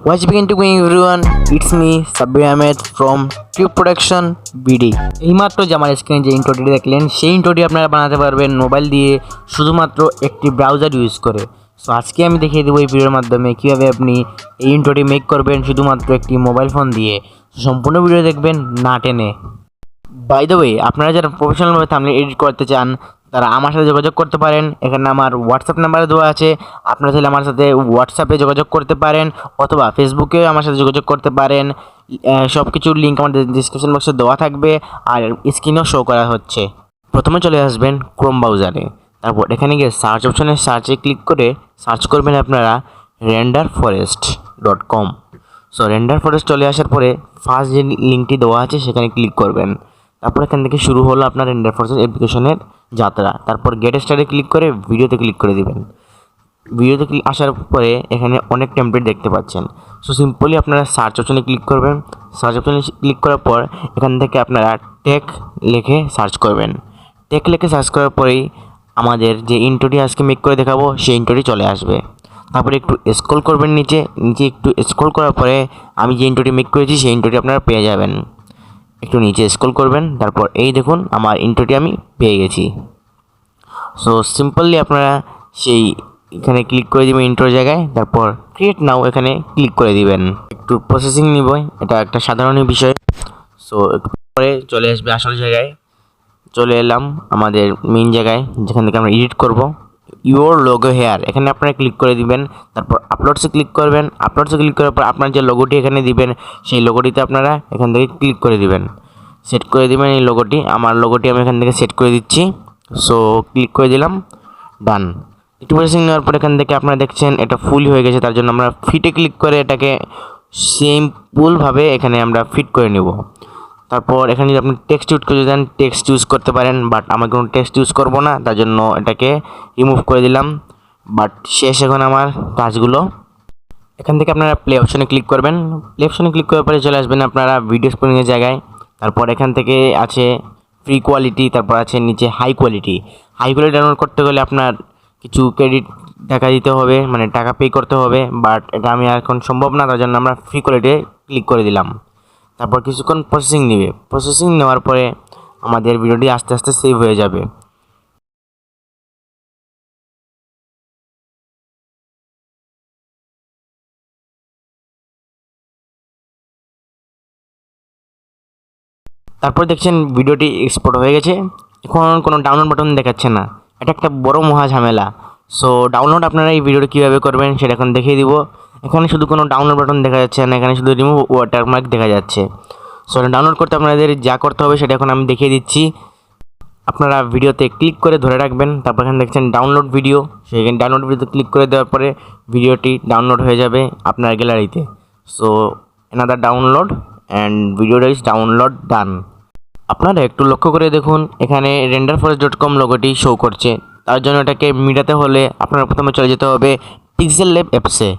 What's begin to going everyone? It's me Sabir Ahmed from Tube Production BD। এইমাত্র যে আমার স্ক্রিনে যে ইন্ট্রোটি দেখলেন সেই ইন্ট্রোটি আপনারা বানাতে পারবেন মোবাইল দিয়ে শুধুমাত্র একটি ব্রাউজার ইউজ করে। সো আজকে আমি দেখিয়ে দেবো এই ভিডিওর মাধ্যমে কীভাবে আপনি এই ইন্ট্রোটি মেক করবেন শুধুমাত্র একটি মোবাইল ফোন দিয়ে। সম্পূর্ণ ভিডিও দেখবেন না টেনে। বাই দ্য ওয়ে, আপনারা যারা প্রফেশনালভাবে থাম্বনেল এডিট করতে চান তারা আমার সাথে যোগাযোগ করতে পারেন। এখানে আমার হোয়াটসঅ্যাপ নাম্বার দেওয়া আছে, আপনারা চাইলে আমার সাথে হোয়াটসঅ্যাপে যোগাযোগ করতে পারেন অথবা ফেসবুকেও আমার সাথে যোগাযোগ করতে পারেন। সব কিছুর লিঙ্ক আমাদের ডিসক্রিপশন বক্সে দেওয়া থাকবে আর স্ক্রিনেও শো করা হচ্ছে। প্রথমে চলে আসবেন ক্রোম ব্রাউজারে, তারপর এখানে গিয়ে সার্চ অপশনে সার্চে ক্লিক করে সার্চ করবেন আপনারা renderforest.com। সো renderforest চলে আসার পরে ফার্স্ট যে লিঙ্কটি দেওয়া আছে সেখানে ক্লিক করবেন। তারপর এখান থেকে শুরু হলো আপনার renderforest অ্যাপ্লিকেশনের যাত্রা। তারপর গেট স্টার্টে ক্লিক করে ভিডিওতে ক্লিক করে দিবেন। ভিডিওতে আসার পরে এখানে অনেক টেমপ্লেট দেখতে পাচ্ছেন। সো সিম্পলি আপনারা সার্চ অপশনে ক্লিক করবেন। সার্চ অপশনে ক্লিক করার পর এখান থেকে আপনারা টেক লিখে সার্চ করবেন। টেক লিখে সার্চ করার পরেই আমাদের যে ইন্ট্রোটি আজকে মেক করে দেখাবো সেই ইন্ট্রোটি চলে আসবে। তারপরে একটু স্ক্রল করবেন নিচে একটু স্ক্রল করার পরে আমি যে ইন্ট্রোটি মেক করেছি সেই ইন্ট্রোটি আপনারা পেয়ে যাবেন। একটু নিচে স্ক্রল করবেন, তারপর এই দেখুন আমার ইন্ট্রোটি আমি পেয়ে গেছি। সো সিম্পলি আপনারা সেই এখানে ক্লিক করে দিবেন ইন্ট্রোর জায়গায়, তারপর ক্রিয়েট নাও এখানে ক্লিক করে দিবেন। একটু প্রসেসিং নিব, এটা একটা সাধারণ বিষয়। সো একটু পরে চলে আসবে আসল জায়গায়। চলে এলাম আমাদের মেইন জায়গায় যেখান থেকে আমরা এডিট করব। ইউর লোগো হেয়ার এখানে আপনারা ক্লিক করে দিবেন, তারপর আপলোডসে ক্লিক করবেন। আপলোডসে ক্লিক করার পর আপনার যে লোগোটি এখানে দিবেন সেই লোগোটিতে আপনারা এখান থেকে ক্লিক করে দিবেন, সেট করে দিবেন এই লোগোটি। আমার লোগোটি আমি এখান থেকে সেট করে দিচ্ছি। সো ক্লিক করে দিলাম, ডান। একটু প্রসেসিং নেওয়ার পর এখান থেকে আপনারা দেখছেন এটা ফুল হয়ে গেছে, তার জন্য আমরা ফিটে ক্লিক করে এটাকে সিম্পলভাবে এখানে আমরা ফিট করে নেব। তারপর এখানে যদি আপনি টেক্সট ইউজ করে দেন টেক্সট ইউজ করতে পারেন, বাট আমি কোনো টেক্সট ইউজ করব না, তার জন্য এটাকে রিমুভ করে দিলাম। বাট শেষ এখন আমার কাজগুলো। এখান থেকে আপনারা প্লে অপশনে ক্লিক করবেন। প্লে অপশনে ক্লিক করার পরে চলে আসবেন আপনারা ভিডিও স্প্রিংয়ের জায়গায়। তারপর এখান থেকে আছে ফ্রি কোয়ালিটি, তারপর আছে নিচে high quality. High quality download করতে গেলে আপনার কিছু ক্রেডিট টাকা দিতে হবে, মানে টাকা পে করতে হবে, বাট এটা আমি এখন সম্ভব না, তার জন্য আমরা ফ্রি কোয়ালিটি ক্লিক করে দিলাম। তারপর কিছুক্ষণ প্রসেসিং নেবে। প্রসেসিং নেওয়ার পরে আমাদের ভিডিওটি আস্তে আস্তে সেভ হয়ে যাবে। তারপর দেখছেন ভিডিওটি এক্সপোর্ট হয়ে গেছে। এখন কোনো ডাউনলোড বাটন দেখাচ্ছে না, এটা একটা বড় মহা ঝামেলা। সো ডাউনলোড আপনারা এই ভিডিওটি কীভাবে করবেন সেটা এখন দেখিয়ে দিব। এখানে শুধু কোনো ডাউনলোড বাটন দেখা যাচ্ছে না, এখানে শুধু রিমুভ ওয়াটারমার্ক দেখা যাচ্ছে। সো ডাউনলোড করতে আপনাদের যা করতে হবে সেটা এখন আমি দেখিয়ে দিচ্ছি। আপনারা ভিডিওতে ক্লিক করে ধরে রাখবেন, তারপর এখানে দেখছেন ডাউনলোড ভিডিও, সেখানে ডাউনলোড ভিডিওতে ক্লিক করে দেওয়ার পরে ভিডিওটি ডাউনলোড হয়ে যাবে আপনার গ্যালারিতে। সো অ্যানাদার ডাউনলোড অ্যান্ড ভিডিওটা ইজ ডাউনলোড ডান। আপনারা একটু লক্ষ্য করে দেখুন এখানে renderforest.com লোগোটি শো করছে। তার জন্য এটাকে মিটাতে হলে আপনারা প্রথমে চলে যেতে হবে পিক্সেল ল্যাব অ্যাপসে।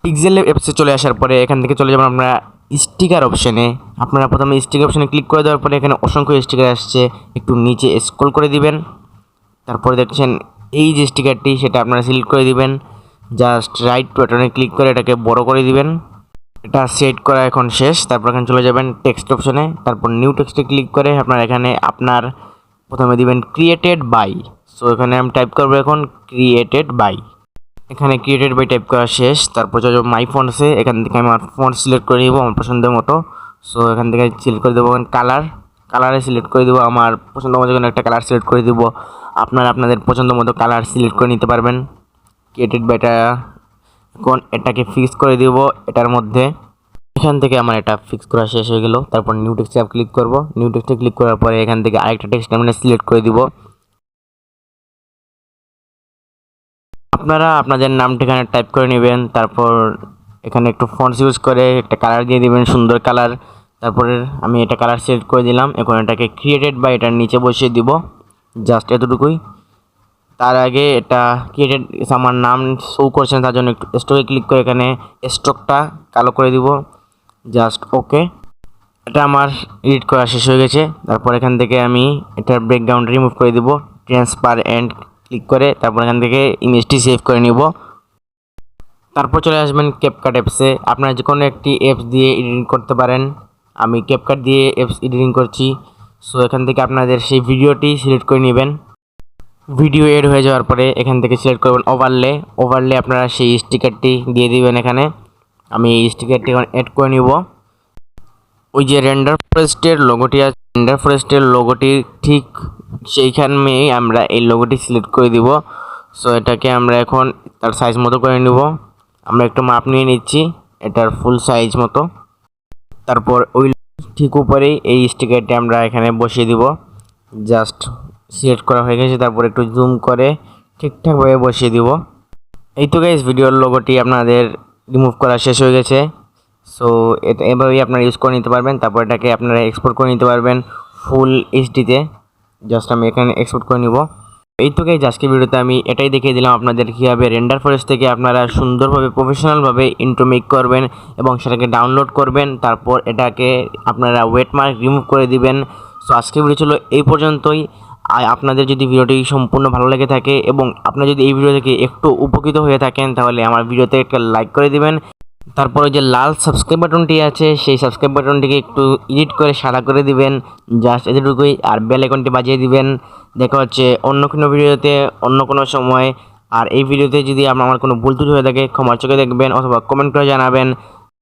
পিক্সেল ল্যাব অ্যাপসে চলে আসার পরে এখান থেকে চলে যাবেন আপনারা স্টিকার অপশনে। আপনারা প্রথমে স্টিকার অপশনে ক্লিক করে দেওয়ার পরে এখানে অসংখ্য স্টিকার আসছে, একটু নিচে স্ক্রল করে দিবেন। তারপরে দেখছেন এই যে স্টিকারটি সেটা আপনারা সিলেক্ট করে দিবেন। জাস্ট রাইট বাটনে ক্লিক করে এটাকে বড় করে দিবেন। এটা সেট করা এখন শেষ। তারপর এখানে চলে যাবেন টেক্সট অপশনে, তারপর নিউ টেক্সটে ক্লিক করে আপনারা এখানে আপনার প্রথমে দিবেন ক্রিয়েটেড বাই। সো এখানে আমি টাইপ করবো এখন ক্রিয়েটেড বাই। এখানে ক্রিয়েটেড বাই টাইপ করা শেষ। তারপর চলে যাবো মাই ফন্টসে, এখান থেকে আমি আমার ফন্ট সিলেক্ট করে নিব আমার পছন্দের মতো। সো এখান থেকে সিলেক্ট করে দেবো কালারে সিলেক্ট করে দেবো আমার পছন্দ মতো কোনো একটা কালার সিলেক্ট করে দেবো। আপনারা আপনাদের পছন্দ মতো কালার সিলেক্ট করে নিতে পারবেন। ক্রিয়েটেড বাইটা এখন এটাকে ফিক্স করে দিব এটার মধ্যে। এখান থেকে আমার এটা ফিক্স করা শেষ হয়ে গেল। তারপর নিউ টেক্সটে ক্লিক করব। নিউ টেক্সটে ক্লিক করার পরে এখান থেকে আরেকটা টেক্সট আমি সিলেক্ট করে দিব। আপনারা আপনাদের নাম ঠিকানা টাইপ করে নেবেন। তারপর এখানে একটু ফন্টস ইউজ করে একটা কালার দিয়ে দিবেন, সুন্দর কালার। তারপরে আমি এটা কালার সিলেক্ট করে দিলাম। এখন এটাকে ক্রিয়েটেড বাই এটার নিচে বসিয়ে দিব, জাস্ট এতটুকুই। তার আগে এটা ক্রিয়েটেড আমার নাম শো করছে না, তার জন্য একটু স্ট্রোকে ক্লিক করে এখানে স্ট্রোকটা কালো করে দিব, জাস্ট ওকে। এটা আমার এডিট করা শেষ হয়ে গেছে। তারপর এখান থেকে আমি এটার ব্যাকগ্রাউন্ড রিমুভ করে দিব, ট্রান্সপারেন্ট ক্লিক করে। তারপর এখান থেকে ইমেজটি সেভ করে নিব। তারপর চলে আসবেন ক্যাপকাট অ্যাপসে। আপনারা যে কোনো একটি অ্যাপস দিয়ে এডিটিং করতে পারেন। আমি ক্যাপকাট দিয়ে অ্যাপস এডিটিং করছি। সো এখান থেকে আপনাদের সেই ভিডিওটি সিলেক্ট করে নেবেন। ভিডিও এড হয়ে যাওয়ার পরে এখান থেকে সিলেক্ট করবেন ওভারলে আপনারা সেই স্টিকারটি দিয়ে দিবেন এখানে। আমি এই স্টিকারটি এখন অ্যাড করে নিব। ওই যে রেন্ডার ফরেস্টের লোগোটি আছে, রেন্ডার ফরেস্টের লোগোটি ঠিক সেইখানেই আমরা এই লোগোটি সিলেক্ট করে দিব। সো এটাকে আমরা এখন তার সাইজ মতো করে নিব। আমরা একটু মাপ নিয়ে নিচ্ছি এটার ফুল সাইজ মতো। তারপর ওই ঠিক উপরেই এই স্টিকারটি আমরা এখানে বসিয়ে দিব। জাস্ট সিলেক্ট করা হয়ে গেছে, তারপর একটু জুম করে ঠিকঠাকভাবে বসিয়ে দিব। এই তো গাইস, ভিডিওর লোগোটি আপনাদের রিমুভ করা শেষ হয়ে গেছে। সো এটা এভাবেই আপনারা ইউজ করে নিতে পারবেন। তারপর এটাকে আপনারা এক্সপোর্ট করে নিতে পারবেন ফুল এইচডিতে। জাস্ট আমি এখানে এক্সপোর্ট করে নিব। এই তো গাইস, আজকের ভিডিওতে আমি এটাই দেখিয়ে দিলাম আপনাদের কীভাবে রেন্ডার ফরেস্ট থেকে আপনারা সুন্দরভাবে প্রফেশনালভাবে ইন্ট্রো মেক করবেন এবং সেটাকে ডাউনলোড করবেন। তারপর এটাকে আপনারা ওয়েটমার্ক রিমুভ করে দিবেন। সো আজকের ভিডিও ছিল এই পর্যন্তই। আপনাদের যদি ভিডিওটি সম্পূর্ণ ভালো লেগে থাকে এবং আপনারা যদি এই ভিডিও থেকে একটু উপকৃত হয়ে থাকেন, তাহলে আমার ভিডিওতে একটা লাইক করে দিবেন। তারপরে যে লাল সাবস্ক্রাইব বাটনটি আছে, সেই সাবস্ক্রাইব বাটনটিকে একটু এডিট করে সাদা করে দিবেন। জাস্ট এতটুকুই। আর বেল আইকনটি বাজিয়ে দিবেন। দেখা হচ্ছে অন্য কোনো ভিডিওতে অন্য কোনো সময়। আর এই ভিডিওতে যদি আমার কোনো ভুল ত্রুটি হয়ে থাকে ক্ষমার চোখে দেখবেন অথবা কমেন্ট করে জানাবেন।